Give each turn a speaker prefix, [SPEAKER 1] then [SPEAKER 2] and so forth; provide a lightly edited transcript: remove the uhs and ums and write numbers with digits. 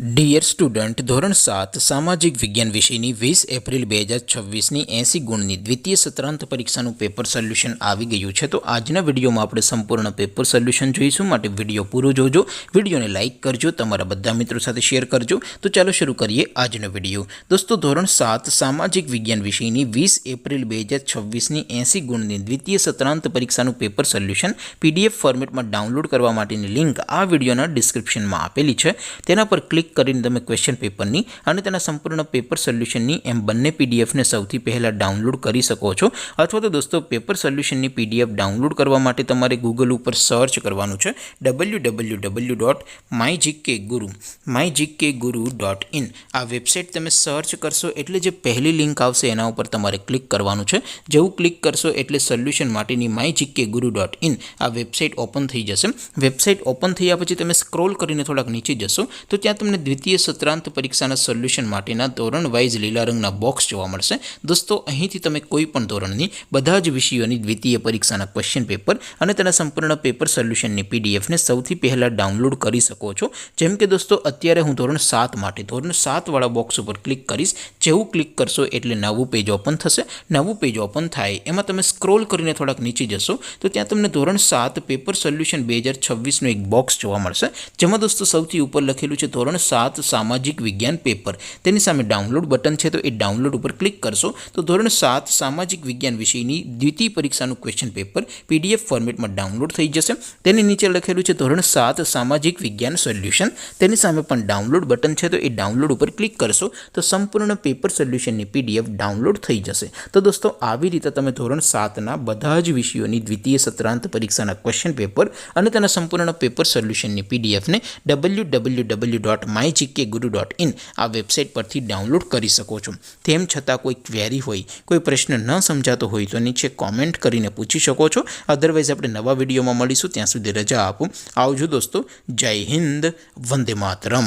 [SPEAKER 1] Dear student, ધોરણ 7 સામાજિક વિજ્ઞાન વિષયની 20 એપ્રિલ 2026ની 80 ગુણની દ્વિતીય સત્રાંત પરીક્ષાનું પેપર સોલ્યુશન આવી ગયું છે। તો આજના વિડીયોમાં આપણે સંપૂર્ણ પેપર સોલ્યુશન જોઈશું, માટે વિડીયો પૂરો જોજો, વિડીયોને લાઇક કરજો, તમારા બધા મિત્રો સાથે શેર કરજો। તો ચાલો શરૂ કરીએ આજનો વિડીયો। દોસ્તો, ધોરણ 7 સામાજિક વિજ્ઞાન વિષયની 20 એપ્રિલ 2026ની 80 ગુણની દ્વિતીય સત્રાંત પરીક્ષાનું પેપર સોલ્યુશન PDF ફોર્મેટમાં ડાઉનલોડ કરવા માટેની લિંક આ વિડીયોના ડિસ્ક્રિપ્શનમાં આપેલી છે। તેના પર ક્લિક કરીને તમે ક્વેશ્ચન પેપરની અને તેના સંપૂર્ણ પેપર સોલ્યુશનની એમ બંને પીડીએફને સૌથી પહેલાં ડાઉનલોડ કરી શકો છો। અથવા તો દોસ્તો, પેપર સોલ્યુશનની PDF ડાઉનલોડ કરવા માટે તમારે ગૂગલ ઉપર સર્ચ કરવાનું છે www.mygkguru.in। આ વેબસાઇટ તમે સર્ચ કરશો એટલે જે પહેલી લિંક આવશે એના ઉપર તમારે ક્લિક કરવાનું છે। જેવું ક્લિક કરશો એટલે સોલ્યુશન માટેની mygkguru.in આ વેબસાઇટ ઓપન થઈ જશે। વેબસાઇટ ઓપન થયા પછી તમે સ્ક્રોલ કરીને થોડાક નીચે જશો તો ત્યાં તમને દ્વિતીય સત્રાંત પરીક્ષાના સોલ્યુશન માટેના ધોરણ વાઇઝ લીલા રંગના બોક્સ જોવા મળશે। દોસ્તો, અહીંથી તમે કોઈ પણ ધોરણની બધા જ વિષયોની દ્વિતીય પરીક્ષાના ક્વેશ્ચન પેપર અને તેના સંપૂર્ણ પેપર સોલ્યુશનની પીડીએફને સૌથી પહેલાં ડાઉનલોડ કરી શકો છો। જેમ કે દોસ્તો, અત્યારે હું ધોરણ 7 માટે ધોરણ 7 વાળા બોક્સ ઉપર ક્લિક કરીશ। જેવું ક્લિક કરશો એટલે નવું પેજ ઓપન થશે। નવું પેજ ઓપન થાય એમાં તમે સ્ક્રોલ કરીને થોડાક નીચે જશો તો ત્યાં તમને ધોરણ 7 પેપર સોલ્યુશન 2026નું એક બોક્સ જોવા મળશે, જેમાં દોસ્તો સૌથી ઉપર લખેલું છે ધોરણ 7 સામાજિક વિજ્ઞાન પેપર। તેની સામે ડાઉનલોડ બટન છે, તો એ ડાઉનલોડ ઉપર ક્લિક કરશો તો ધોરણ 7 સામાજિક વિજ્ઞાન વિષયની દ્વિતીય પરીક્ષાનું ક્વેશ્ચન પેપર PDF ફોર્મેટમાં ડાઉનલોડ થઈ જશે। તેની નીચે લખેલું છે ધોરણ 7 સામાજિક વિજ્ઞાન સોલ્યુશન। તેની સામે પણ ડાઉનલોડ બટન છે, તો એ ડાઉનલોડ ઉપર ક્લિક કરશો તો સંપૂર્ણ પેપર સોલ્યુશનની PDF ડાઉનલોડ થઈ જશે। તો દોસ્તો, આવી રીતે તમે ધોરણ 7ના બધા જ વિષયોની દ્વિતીય સત્રાંત પરીક્ષાના ક્વેશ્ચન પેપર અને તેના સંપૂર્ણ પેપર સોલ્યુશનની PDFને www.mygkguru.in આ વેબસાઇટ પરથી ડાઉનલોડ કરી શકો છો। તેમ છતાં કોઈ ક્વેરી હોય, કોઈ પ્રશ્ન ન સમજાતો હોય તો નીચે કોમેન્ટ કરીને પૂછી શકો છો। અધરવાઇઝ આપણે નવા વિડીયોમાં મળીશું, ત્યાં સુધી રજા આપો। આવજો દોસ્તો, જય હિન્દ, વંદે માતરમ।